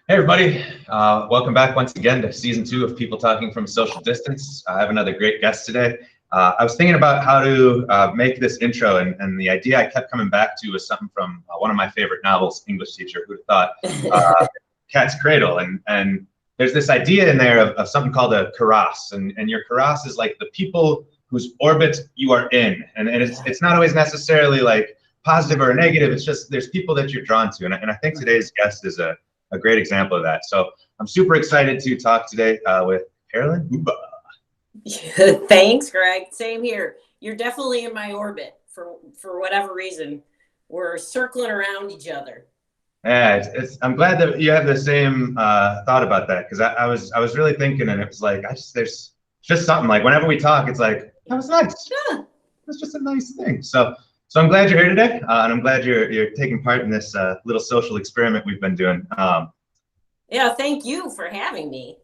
Hey everybody, welcome back once again to season 2 of People Talking from Social Distance. I have another great guest today. I was thinking about how to make this intro, and the idea I kept coming back to was something from one of my favorite novels, English Teacher, who'd have thought, Cat's Cradle. And there's this idea in there of something called a karas, and your karas is like the people whose orbit you are in. And it's not always necessarily like positive or negative, it's just there's people that you're drawn to. And I think today's guest is a great example of that. So I'm super excited to talk today with Carolyn Hoeve. Thanks, Greg. Same here. You're definitely in my orbit for whatever reason. We're circling around each other. Yeah, I'm glad that you have the same thought about that, because I was really thinking, and it was like there's just something like whenever we talk, it's like that was nice. Yeah. That's just a nice thing. So I'm glad you're here today, and I'm glad you're taking part in this little social experiment we've been doing. Yeah, thank you for having me.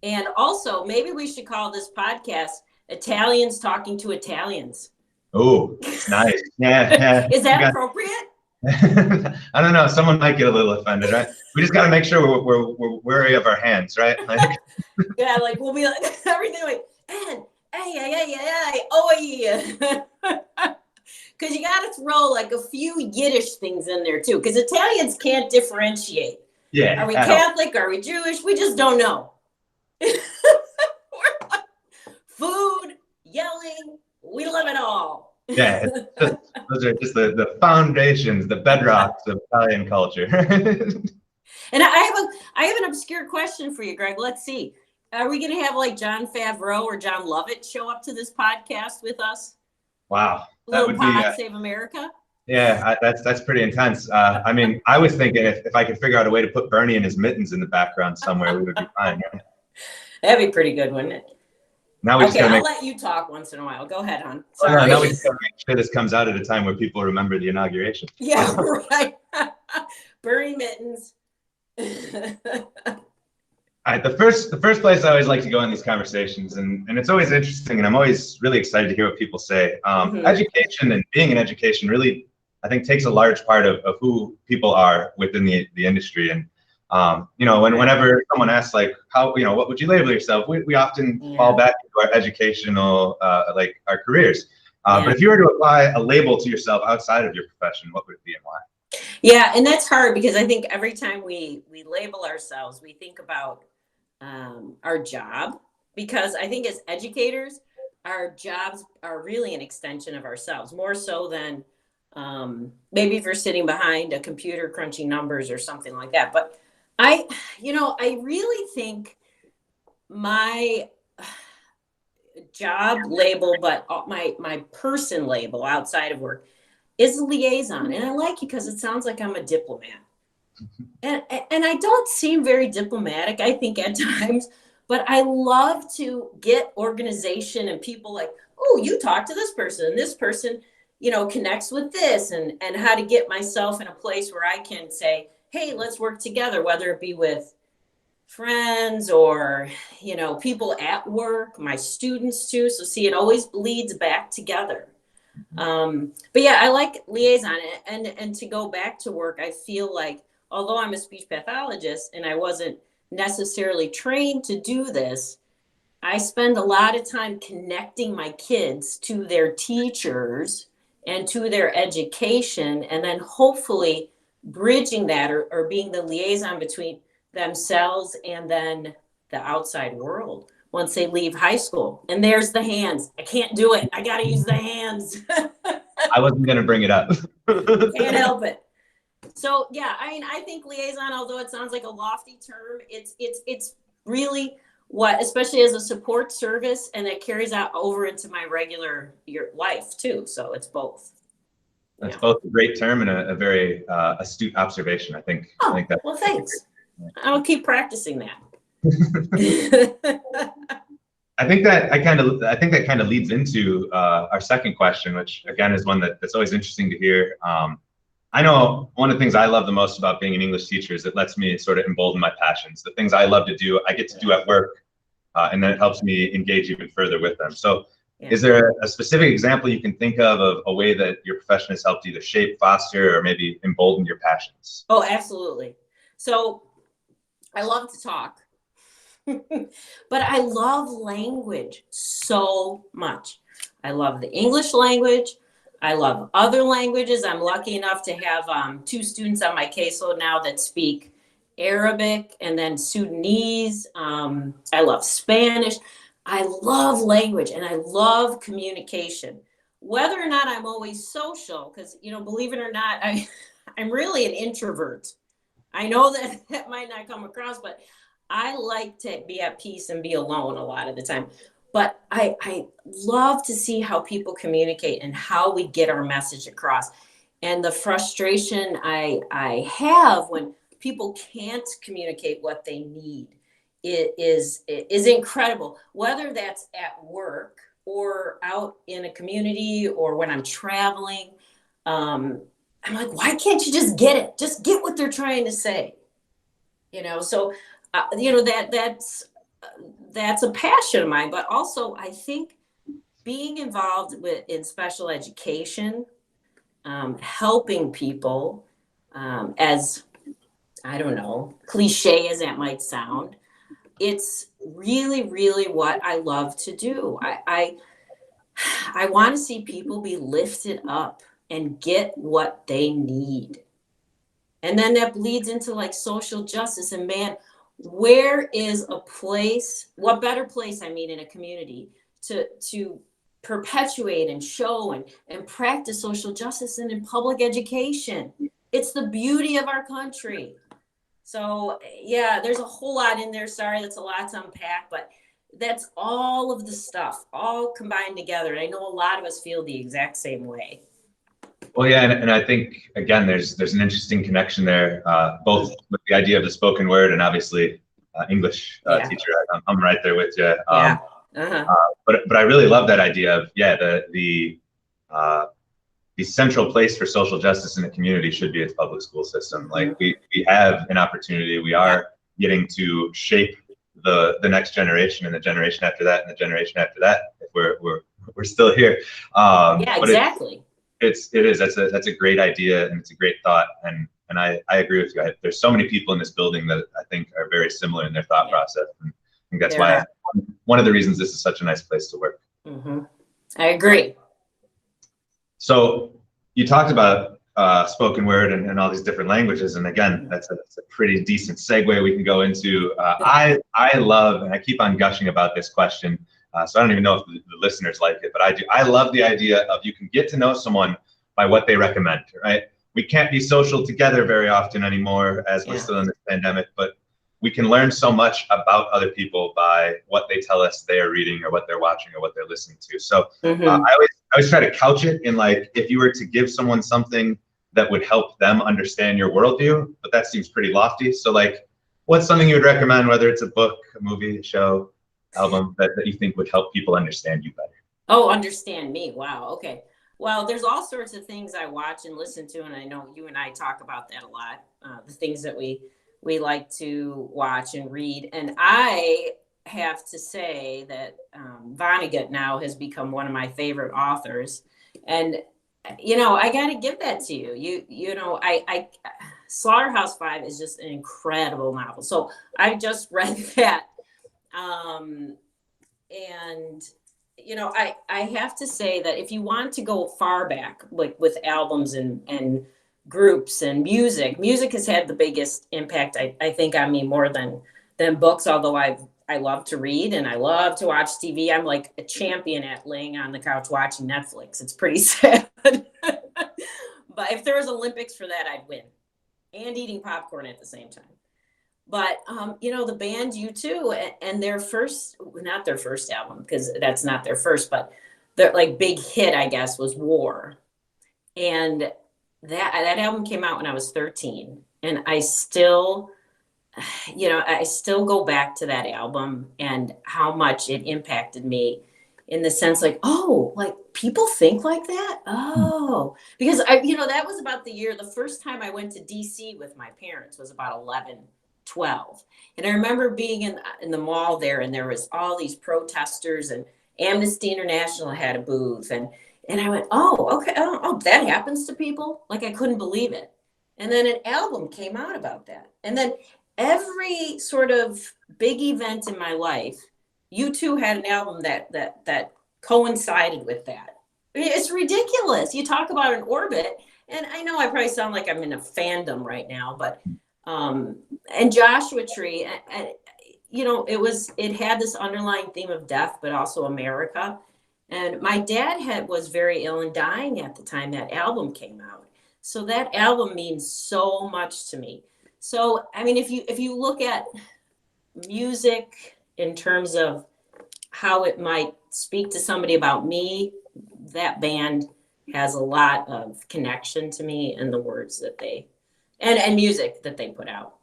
And also, maybe we should call this podcast Italians Talking to Italians. Oh, nice. Yeah. Is that appropriate? I don't know. Someone might get a little offended, right? We just got to make sure we're wary of our hands, right? Like, yeah, like we'll be like everything like, and oh yeah. Because you got to throw like a few Yiddish things in there too, because Italians can't differentiate. Yeah. Are we Catholic? Are we Jewish? We just don't know. Food, yelling, we love it all. Yeah, those are just the foundations, the bedrocks of Italian culture. And I have an obscure question for you, Greg. Let's see. Are we going to have like Jon Favreau or John Lovett show up to this podcast with us? Wow. That would be Save America. Yeah, that's pretty intense. I mean, I was thinking if I could figure out a way to put Bernie in his mittens in the background somewhere, we would be fine. Right? That'd be pretty good, wouldn't it? Now we I'll let you talk once in a while. Go ahead, hon. Sorry. Now we just gotta make sure this comes out at a time where people remember the inauguration. Yeah, right. Bernie mittens. All right, the first place I always like to go in these conversations, and it's always interesting, and I'm always really excited to hear what people say. Education and being in education really, I think, takes a large part of who people are within the industry. And whenever someone asks like how, what would you label yourself, we often fall back into our educational like our careers. But if you were to apply a label to yourself outside of your profession, what would it be and why? Yeah, and that's hard because I think every time we label ourselves, we think about our job, because I think as educators, our jobs are really an extension of ourselves, more so than maybe if you're sitting behind a computer crunching numbers or something like that. But I really think my job label, but my person label outside of work is a liaison. And I like it because it sounds like I'm a diplomat. And I don't seem very diplomatic, I think, at times, but I love to get organization and people like, oh, you talk to this person and this person, connects with this, and how to get myself in a place where I can say, hey, let's work together, whether it be with friends or, people at work, my students too. So see, it always bleeds back together. But yeah, I like liaison, and to go back to work, I feel like, although I'm a speech pathologist and I wasn't necessarily trained to do this, I spend a lot of time connecting my kids to their teachers and to their education, and then hopefully bridging that or being the liaison between themselves and then the outside world once they leave high school. And there's the hands. I can't do it. I got to use the hands. I wasn't going to bring it up. Can't help it. So yeah, I mean, I think liaison, although it sounds like a lofty term, it's really what, especially as a support service, and it carries out over into my regular life too. So it's both. That's both a great term and a very astute observation. I think. Oh, I think that. Well, thanks. I'll keep practicing that. I think that kind of leads into our second question, which again is one that's always interesting to hear. I know one of the things I love the most about being an English teacher is it lets me sort of embolden my passions. The things I love to do, I get to do at work, and then it helps me engage even further with them. So is there a specific example you can think of a way that your profession has helped either shape, foster, or maybe embolden your passions? Oh, absolutely. So I love to talk, but I love language so much. I love the English language. I love other languages. I'm lucky enough to have 2 students on my caseload now that speak Arabic and then Sudanese. I love Spanish. I love language and I love communication. Whether or not I'm always social, because, believe it or not, I'm really an introvert. I know that that might not come across, but I like to be at peace and be alone a lot of the time. But I love to see how people communicate and how we get our message across. And the frustration I have when people can't communicate what they need is incredible. Whether that's at work or out in a community or when I'm traveling, I'm like, why can't you just get it? Just get what they're trying to say. So that's a passion of mine. But also, I think being involved in special education, helping people, as I don't know, cliche as that might sound, it's really, really what I love to do. I want to see people be lifted up and get what they need. And then that bleeds into like social justice. And man, where is a place, what better place, I mean, in a community to perpetuate and show and practice social justice and in public education? It's the beauty of our country. So yeah, there's a whole lot in there. Sorry, that's a lot to unpack, but that's all of the stuff all combined together. And I know a lot of us feel the exact same way. Well, yeah, and I think again, there's an interesting connection there, both with the idea of the spoken word and obviously English teacher. I'm right there with you. Yeah. But I really love that idea of the central place for social justice in the community should be its public school system. Like we have an opportunity. We are getting to shape the next generation and the generation after that and the generation after that if we're still here. Yeah, exactly. It is. That's a great idea and it's a great thought. And I agree with you. There's so many people in this building that I think are very similar in their thought process. And I think that's why one of the reasons this is such a nice place to work. I agree. So you talked about spoken word and all these different languages. And again, that's a pretty decent segue we can go into. I love, and I keep on gushing about this question. So I don't even know if the listeners like it, but I do. I love the idea of you can get to know someone by what they recommend, right? We can't be social together very often anymore as we're still in this pandemic, but we can learn so much about other people by what they tell us they are reading or what they're watching or what they're listening to. So I always try to couch it in like, if you were to give someone something that would help them understand your worldview, but that seems pretty lofty. So like, what's something you would recommend, whether it's a book, a movie, a show, album that you think would help people understand you better? Oh, understand me. Wow. Okay. Well, there's all sorts of things I watch and listen to, and I know you and I talk about that a lot. The things that we like to watch and read. And I have to say that Vonnegut now has become one of my favorite authors. And I got to give that to you. I Slaughterhouse-Five is just an incredible novel. So I just read that. I have to say that if you want to go far back, like with albums and groups and music has had the biggest impact, I think, on me more than books, although I love to read and I love to watch TV. I'm like a champion at laying on the couch watching Netflix. It's pretty sad. But if there was Olympics for that, I'd win. And eating popcorn at the same time. But, the band U2 and not their first album, because that's not their first, but their like big hit, I guess, was War. And that album came out when I was 13. And I still go back to that album and how much it impacted me in the sense like, oh, like people think like that? Oh, because that was about the first time I went to DC with my parents was about 11, 12. And I remember being in the mall there, and there was all these protesters, and Amnesty International had a booth, and I went, oh, okay, oh, that happens to people? Like I couldn't believe it. And then an album came out about that. And then every sort of big event in my life, U2 had an album that coincided with that. I mean, it's ridiculous. You talk about an orbit, and I know I probably sound like I'm in a fandom right now, but and Joshua Tree, and you know, it had this underlying theme of death, but also America. And my dad was very ill and dying at the time that album came out. So that album means so much to me. So I mean, if you look at music in terms of how it might speak to somebody about me, that band has a lot of connection to me and the words that they and music that they put out.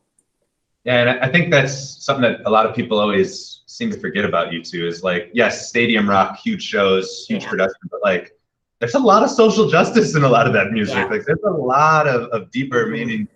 Yeah, and I think that's something that a lot of people always seem to forget about U2 is like, yes, stadium rock, huge shows, huge production, but like there's a lot of social justice in a lot of that music. Yeah. Like there's a lot of deeper meaning.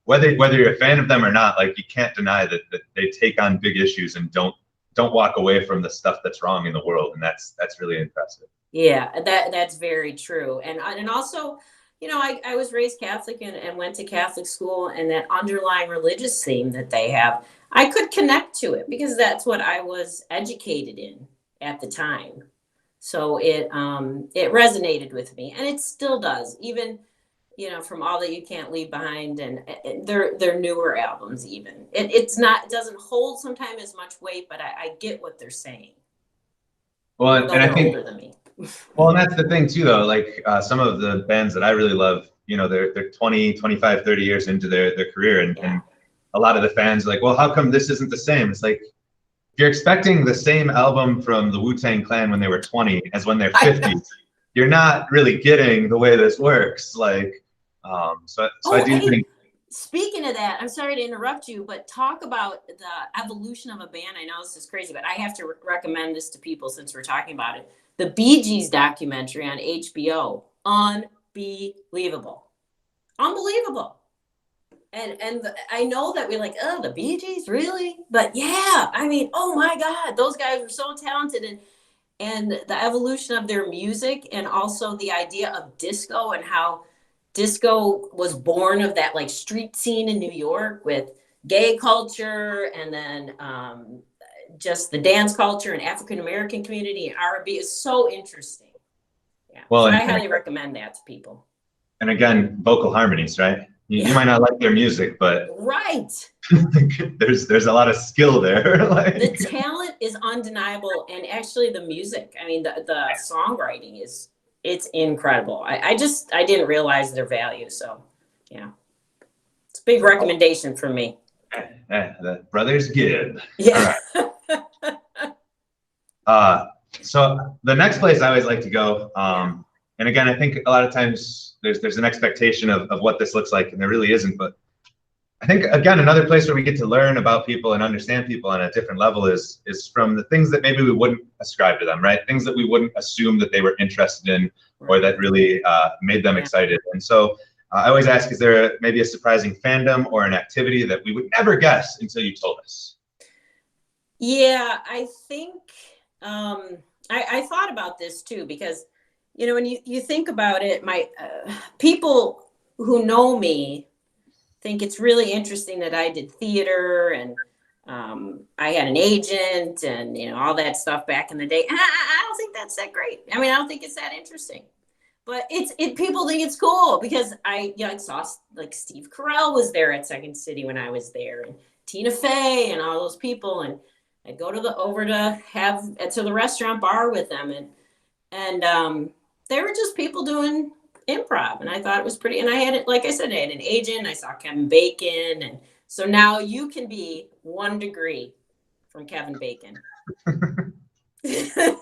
Whether you're a fan of them or not, like you can't deny that they take on big issues and don't walk away from the stuff that's wrong in the world, and that's really impressive. Yeah, that's very true. And also, you know, I was raised Catholic and went to Catholic school, and that underlying religious theme that they have, I could connect to it because that's what I was educated in at the time. So it resonated with me, and it still does, even, you know, from All That You Can't Leave Behind and their newer albums. Even it doesn't hold sometimes as much weight, but I get what they're saying. Well, and I think older than me. Well, and that's the thing too, though. Like some of the bands that I really love, you know, they're 20, 25, 30 years into their career, and a lot of the fans are like, well, how come this isn't the same? It's like, if you're expecting the same album from the Wu-Tang Clan when they were 20 as when they're 50, you're not really getting the way this works. Like, so I do think. Speaking of that, I'm sorry to interrupt you, but talk about the evolution of a band. I know this is crazy, but I have to recommend this to people since we're talking about it. The Bee Gees documentary on HBO, unbelievable, unbelievable. And I know that we're like, oh, the Bee Gees, really? But yeah, I mean, oh my God, those guys were so talented, and the evolution of their music, and also the idea of disco and how disco was born of that like street scene in New York with gay culture, and then just the dance culture and African American community and R&B is so interesting. Yeah, well, so I highly recommend that to people. And again, vocal harmonies, right? You might not like their music, but right. there's a lot of skill there. Like, the talent is undeniable, and actually the music. I mean, the songwriting it's incredible. I didn't realize their value, so yeah, it's a big recommendation from me. The Brothers Gibb. Yeah. So the next place I always like to go, and again, I think a lot of times there's an expectation of what this looks like, and there really isn't. But I think, again, another place where we get to learn about people and understand people on a different level is from the things that maybe we wouldn't ascribe to them, right? Things that we wouldn't assume that they were interested in, or that really made them excited. And so I always ask, is there maybe a surprising fandom or an activity that we would never guess until you told us? Yeah, I think I thought about this too, because, you know, when you think about it, my people who know me think it's really interesting that I did theater, and I had an agent, and, you know, all that stuff back in the day. And I don't think that's that great. I mean, I don't think it's that interesting, but people think it's cool because I saw like Steve Carell was there at Second City when I was there, and Tina Fey and all those people, and I'd go to the restaurant bar with them, and they were just people doing improv, and I thought it was pretty. And I had it, like I said, I had an agent. I saw Kevin Bacon, and so now you can be 1 degree from Kevin Bacon. That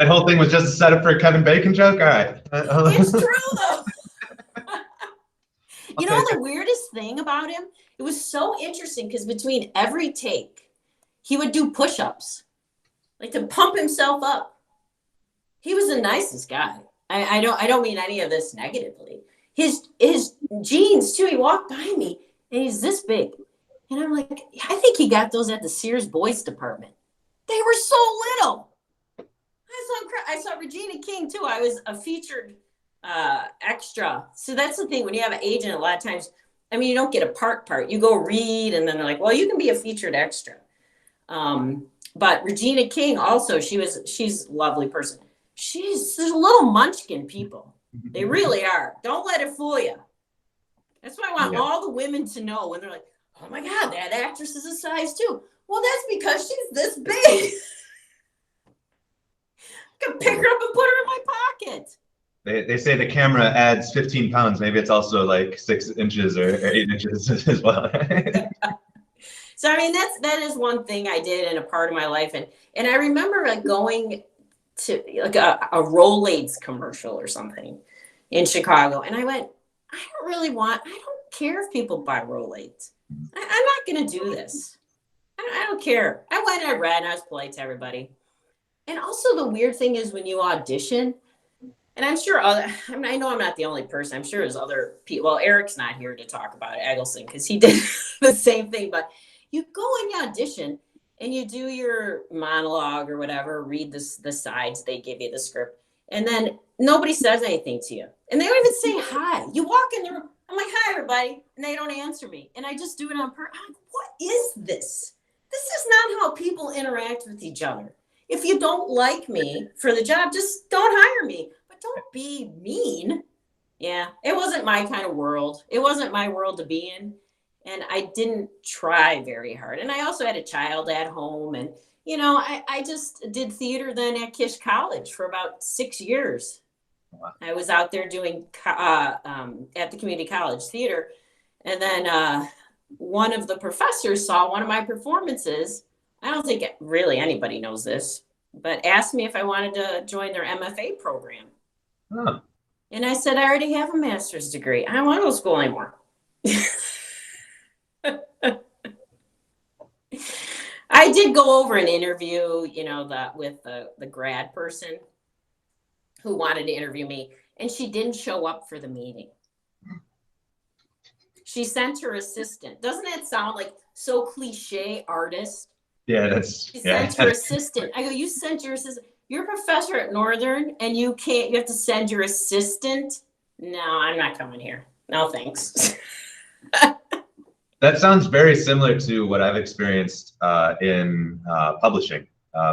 whole thing was just a setup for a Kevin Bacon joke. All right, it's true though. You know the weirdest thing about him? It was so interesting because between every take, he would do push-ups, like to pump himself up. He was the nicest guy. I don't mean any of this negatively. His jeans too. He walked by me and he's this big, and I'm like, I think he got those at the Sears Boys department. They were so little. I saw Regina King too. I was a featured extra. So that's the thing when you have an agent. A lot of times, I mean, you don't get a part. You go read, and then they're like, well, you can be a featured extra. But Regina King also, she's a lovely person. There's little munchkin people. They really are. Don't let it fool you. That's why I want all the women to know when they're like, oh my God, that actress is a size 2. Well, that's because she's this big. I can pick her up and put her in my pocket. They say the camera adds 15 pounds. Maybe it's also like 6 inches or 8 inches as well. So, I mean, that is one thing I did in a part of my life. And I remember like going to like a Rolaids commercial or something in Chicago. And I went, I don't care if people buy Rolaids. I'm not going to do this. I don't care. I went and I read and I was polite to everybody. And also the weird thing is when you audition, and I'm sure I know I'm not the only person. I'm sure there's other people. Well, Eric's not here to talk about Eggleston because he did the same thing. But you go and you audition and you do your monologue or whatever, read the sides, they give you the script. And then nobody says anything to you. And they don't even say hi. You walk in the room, I'm like, hi, everybody. And they don't answer me. And I just do it on purpose. What is this? This is not how people interact with each other. If you don't like me for the job, just don't hire me. But don't be mean. Yeah, it wasn't my kind of world. It wasn't my world to be in. And I didn't try very hard. And I also had a child at home. And, you know, I just did theater then at Kish College for about 6 years. Wow. I was out there doing at the community college theater. And then one of the professors saw one of my performances. I don't think really anybody knows this, but asked me if I wanted to join their MFA program. Huh. And I said, I already have a master's degree. I don't want to go to school anymore. I did go over an interview, you know, with the grad person who wanted to interview me, and she didn't show up for the meeting. She sent her assistant. Doesn't that sound like so cliche, artist? Yeah, She sent her assistant. I go, you sent your assistant. You're a professor at Northern, and you have to send your assistant? No, I'm not coming here. No, thanks. That sounds very similar to what I've experienced in publishing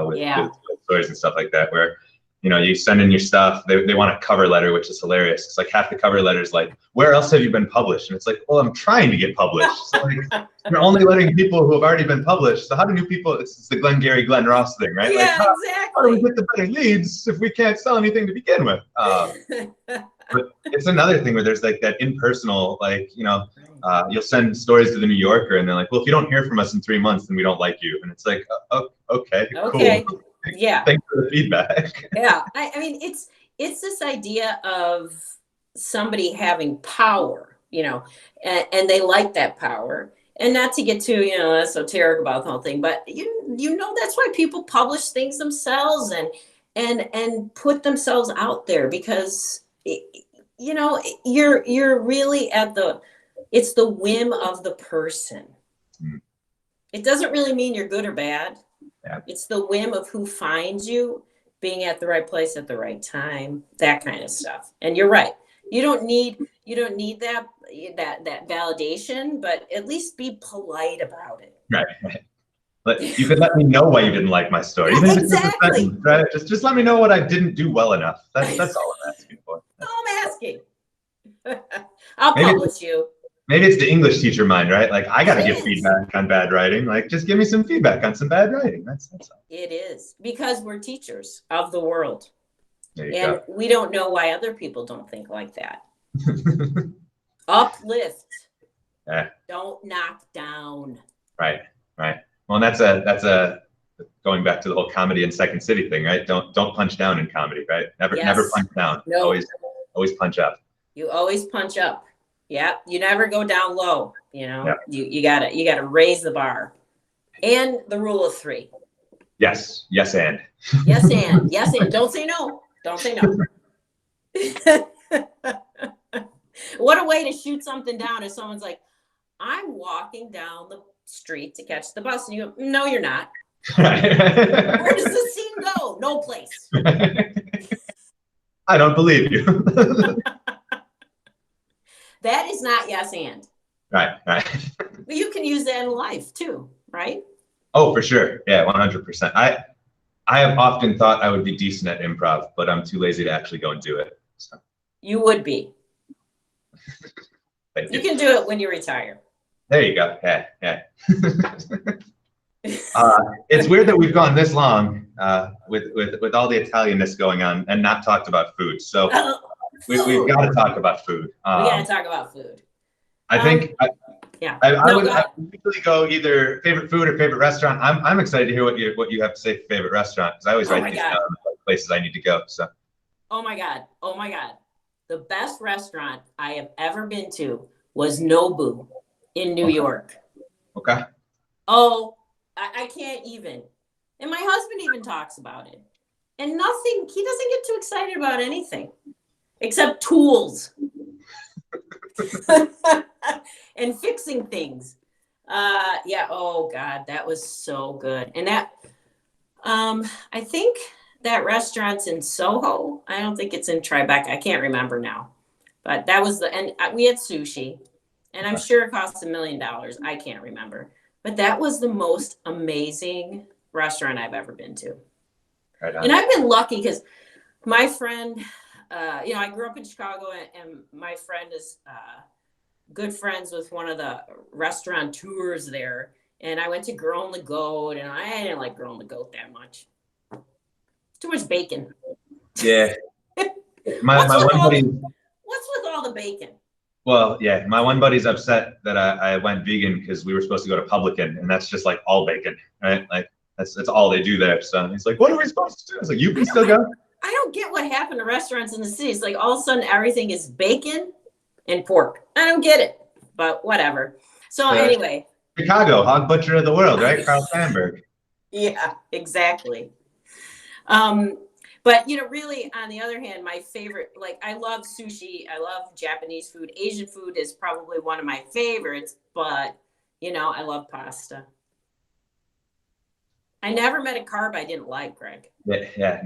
with stories and stuff like that, where, you know, you send in your stuff, they want a cover letter, which is hilarious. It's like half the cover letter is like, where else have you been published? And it's like, well, I'm trying to get published. So like, you're only letting people who have already been published. So how do new people, it's the Glengarry Glen Ross thing, right? Yeah, like, exactly. How do we get the better leads if we can't sell anything to begin with? But it's another thing where there's like that impersonal, like, you know, you'll send stories to the New Yorker and they're like, well, if you don't hear from us in 3 months, then we don't like you. And it's like, okay, cool. Yeah. Thanks for the feedback. Yeah. I mean, it's this idea of somebody having power, you know, and they like that power. And not to get too, you know, esoteric about the whole thing, but you know, that's why people publish things themselves and put themselves out there, because you know, you're really it's the whim of the person. Mm. It doesn't really mean you're good or bad. Yeah. It's the whim of who finds you, being at the right place at the right time, that kind of stuff. And you're right. You don't need that validation, but at least be polite about it. Right. But you could let me know why you didn't like my story. Yeah, even exactly. If it's right? Just let me know what I didn't do well enough. That's all I'm asking for. All I'm asking. I'll publish you. Maybe it's the English teacher mind, right? Like, I got to give feedback on bad writing. Like, just give me some feedback on some bad writing. That's all. It is, because we're teachers of the world. And we don't know why other people don't think like that. Uplift. Yeah. Don't knock down. Right. Well, and that's a going back to the whole comedy and Second City thing, right? Don't punch down in comedy, right? Never punch down. No. Always punch up. You always punch up. Yeah. You never go down low. You know, you gotta raise the bar. And the rule of 3. Yes. Yes, and. Yes, and. Yes, and. Don't say no. Don't say no. What a way to shoot something down if someone's like, I'm walking down the street to catch the bus. And you go, no, you're not. Where does the scene go? No place. I don't believe you. That is not yes and. Right, right. But you can use that in life too, right? Oh, for sure. Yeah, 100%. I have often thought I would be decent at improv, but I'm too lazy to actually go and do it. So You would be. thank You you. can do it when you retire. There you go. Yeah, yeah. It's weird that we've gone this long with all the Italianness going on and not talked about food. So we've got to talk about food. We got to talk about food. I think yeah. I would usually go either favorite food or favorite restaurant. I'm excited to hear what you have to say for favorite restaurant, because I always write these down, like places I need to go. So. Oh my God. The best restaurant I have ever been to was Nobu in New York. Okay. Oh, I can't even. And my husband even talks about it. And nothing, he doesn't get too excited about anything except tools and fixing things. Yeah, oh God, that was so good. And that, I think that restaurant's in Soho. I don't think it's in Tribeca. I can't remember now. But that was and we had sushi. And I'm sure it cost $1 million. I can't remember. But that was the most amazing restaurant I've ever been to. Right on. And I've been lucky because my friend, I grew up in Chicago, and my friend is good friends with one of the restaurateurs there. And I went to Girl and the Goat, and I didn't like Girl and the Goat that much. Too much bacon. Yeah. my one buddy. What's with all the bacon? Well, yeah, my one buddy's upset that I went vegan because we were supposed to go to Publican, and that's just like all bacon, right? Like that's all they do there. So he's like, "What are we supposed to do?" I was like, "You can still go." I don't get what happened to restaurants in the cities. Like all of a sudden everything is bacon and pork. I don't get it, but whatever. So anyway, Chicago, hog butcher of the world, right? Carl Sandburg. Yeah, exactly. But, really, on the other hand, my favorite, like, I love sushi. I love Japanese food. Asian food is probably one of my favorites, but, I love pasta. I never met a carb I didn't like, Greg. Yeah.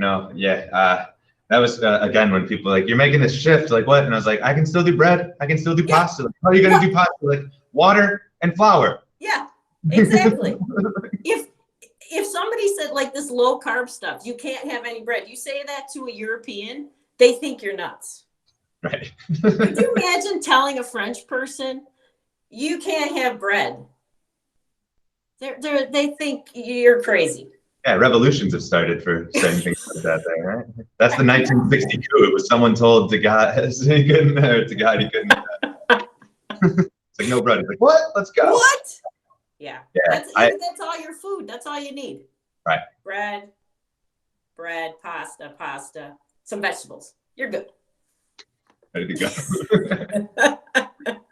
That was, again, when people are like, you're making this shift, like what? And I was like, I can still do bread. I can still do pasta. Like, how are you going to do pasta? Like water and flour. Yeah, exactly. If somebody said like this low carb stuff, you can't have any bread. You say that to a European, they think you're nuts. Right. Could you imagine telling a French person you can't have bread? They think you're crazy. Yeah, revolutions have started for saying things like that there, right? That's the 1962. It was someone told the guy he couldn't. It's like no bread. He's like, what? Let's go. What? Yeah. That's all your food. That's all you need. Right. Bread, pasta, some vegetables. You're good. Ready to go.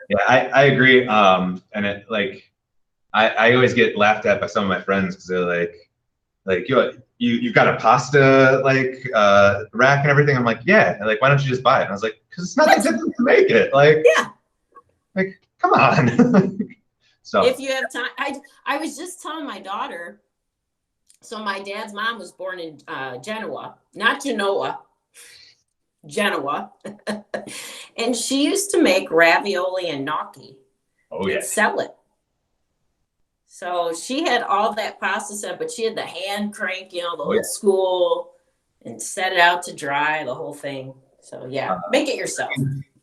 Yeah, I agree. And it like, I always get laughed at by some of my friends because they're like you've got a pasta rack and everything. I'm like, yeah. They're like, why don't you just buy it? And I was like, because it's not that difficult to make it. Like, yeah. Like, come on. So if you have time, I was just telling my daughter. So my dad's mom was born in Genoa, not Genoa, Genoa, and she used to make ravioli and gnocchi. Oh yeah. And sell it. So she had all that pasta set, but she had the hand crank, the old school, and set it out to dry, the whole thing. So yeah, make it yourself.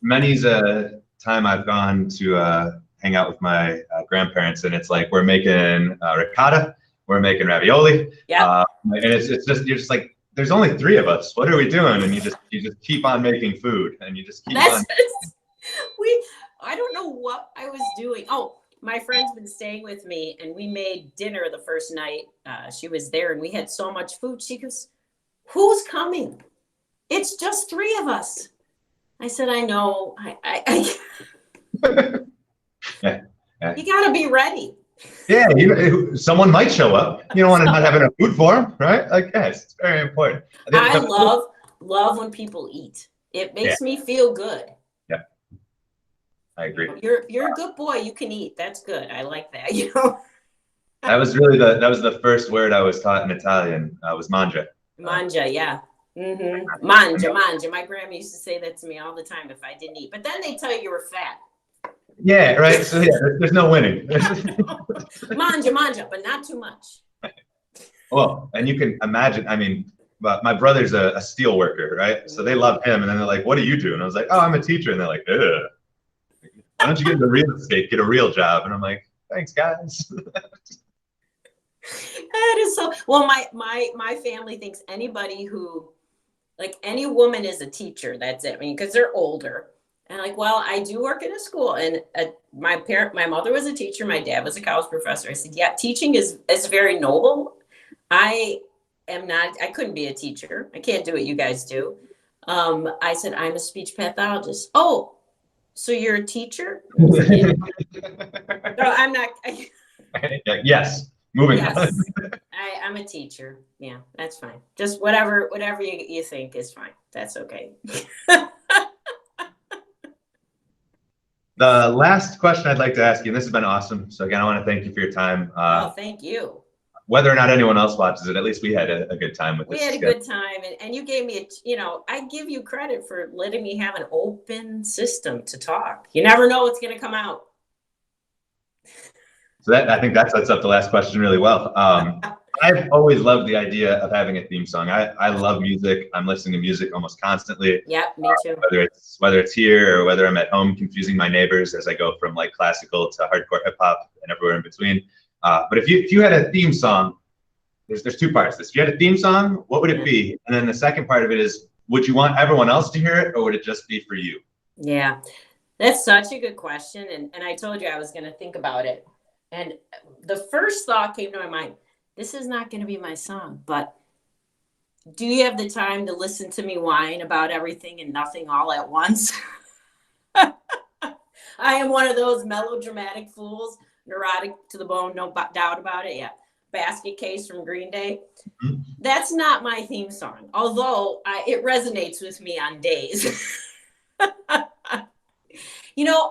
Many's a time I've gone to hang out with my grandparents, and it's like we're making ricotta, we're making ravioli. Yeah. And it's just you're just like, there's only 3 of us. What are we doing? And you just keep on making food, and you just keep on. I don't know what I was doing. Oh, my friend's been staying with me, and we made dinner the first night she was there, and we had so much food. She goes, "Who's coming? It's just 3 of us." I said, "I know. Yeah. You got to be ready." Yeah, someone might show up. You don't want to not have enough food for them, right? Like, yes, it's very important. I love when people eat. It makes me feel good. Yeah, I agree. You're a good boy. You can eat. That's good. I like that. That was really that was the first word I was taught in Italian. Was mangia. Mangia, yeah. Mm-hmm. Mangia. My grandma used to say that to me all the time if I didn't eat. But then they tell you were fat. Yeah, right. So yeah, there's no winning. Manja, but not too much. Well, and you can imagine, I mean, but my brother's a steel worker, right? So they love him, and then they're like, "What do you do?" And I was like, "Oh, I'm a teacher." And they're like, "Ugh, why don't you get into real estate, get a real job?" And I'm like, "Thanks, guys." That is so well. My family thinks anybody who, like, any woman is a teacher. That's it. I mean, because they're older. And like, well, I do work in a school, and my mother was a teacher, my dad was a college professor. I said, yeah, teaching is very noble. I am not. I couldn't be a teacher. I can't do what you guys do. I said, I'm a speech pathologist. Oh, so you're a teacher? Said, yeah. No, I'm not. Yes. Moving on. Yes, I'm a teacher. Yeah, that's fine. Just whatever you think is fine. That's okay. The last question I'd like to ask you, and this has been awesome. So again, I want to thank you for your time. Oh, thank you. Whether or not anyone else watches it, at least we had a good time with this. We had a good time, and you gave me I give you credit for letting me have an open system to talk. You never know what's going to come out. So I think that sets up the last question really well. I've always loved the idea of having a theme song. I love music. I'm listening to music almost constantly. Yep, me too. Whether it's here or whether I'm at home confusing my neighbors as I go from like classical to hardcore hip hop and everywhere in between. But if you had a theme song, there's two parts to this. If you had a theme song, what would it be? And then the second part of it is, would you want everyone else to hear it, or would it just be for you? Yeah, that's such a good question. And I told you I was going to think about it. And the first thought came to my mind, this is not going to be my song, but do you have the time to listen to me whine about everything and nothing all at once? I am one of those melodramatic fools, neurotic to the bone, no doubt about it. Yeah. Basket Case from Green Day. Mm-hmm. That's not my theme song, although it resonates with me on days.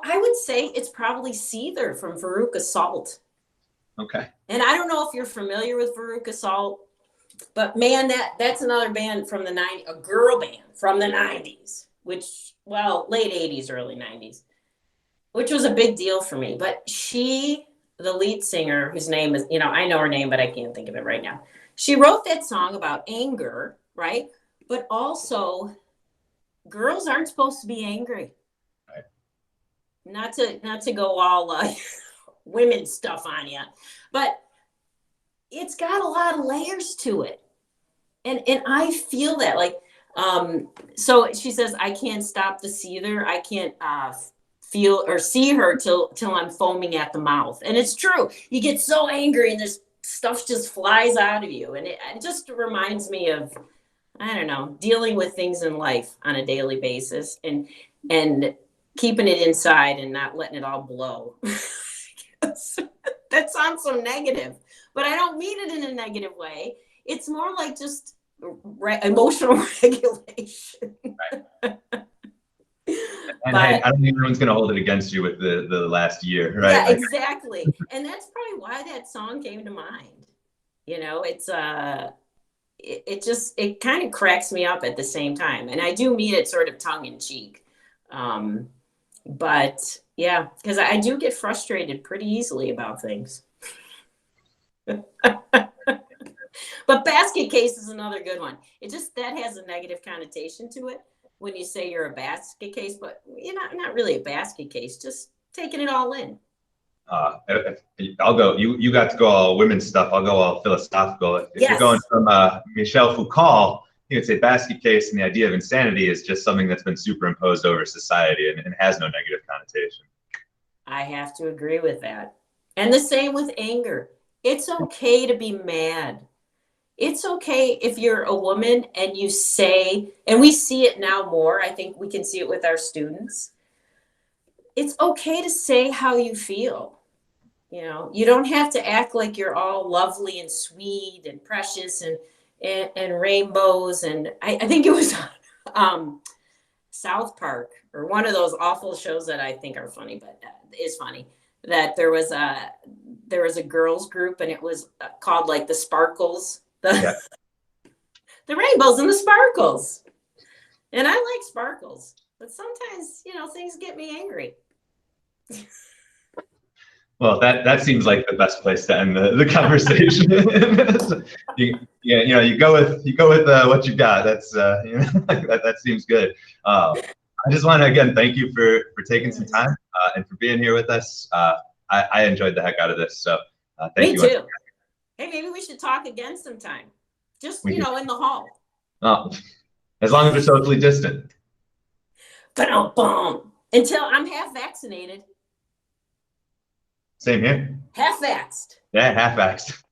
I would say it's probably Seether from Veruca Salt. Okay. And I don't know if you're familiar with Veruca Salt, but man, that's another band from the 90s, a girl band from the 90s, which, well, late 80s, early 90s, which was a big deal for me. But the lead singer, whose name is, I know her name, but I can't think of it right now. She wrote that song about anger, right? But also, girls aren't supposed to be angry. Right. Not to go all women stuff on you, but it's got a lot of layers to it, and I feel that so she says, I can't stop the seether. I can't feel or see her till I'm foaming at the mouth. And it's true. You get so angry and this stuff just flies out of you. And it just reminds me of, I don't know, dealing with things in life on a daily basis and keeping it inside and not letting it all blow. That sounds so negative, but I don't mean it in a negative way. It's more like just emotional regulation. Right. And I don't think anyone's going to hold it against you with the last year, right? Yeah, exactly. And that's probably why that song came to mind. It's it kind of cracks me up at the same time. And I do mean it sort of tongue in cheek. But yeah, because I do get frustrated pretty easily about things. But Basket Case is another good one. That has a negative connotation to it when you say you're a basket case, but you're not really a basket case, just taking it all in. I'll go, you got to go all women's stuff, I'll go all philosophical. If you're going from Michel Foucault, you would say basket case, and the idea of insanity is just something that's been superimposed over society and has no negative connotation. I have to agree with that. And the same with anger. It's okay to be mad. It's okay if you're a woman and you say, and we see it now more, I think we can see it with our students. It's okay to say how you feel. You don't have to act like you're all lovely and sweet and precious and rainbows. And I think it was South Park or one of those awful shows that I think are funny, but is funny, that there was a girls group and it was called like the Sparkles. The rainbows and the sparkles. And I like sparkles, but sometimes, things get me angry. Well, that seems like the best place to end the conversation. You go with what you got. That's that seems good. I just want to again thank you for taking some time and for being here with us. I enjoyed the heck out of this. So thank you. Me too. Hey, maybe we should talk again sometime. Just in the hall. Oh, as long as we're socially distant. Ba-dum-bum. Until I'm half vaccinated. Same here. Half vaxxed. Yeah, half vaxxed.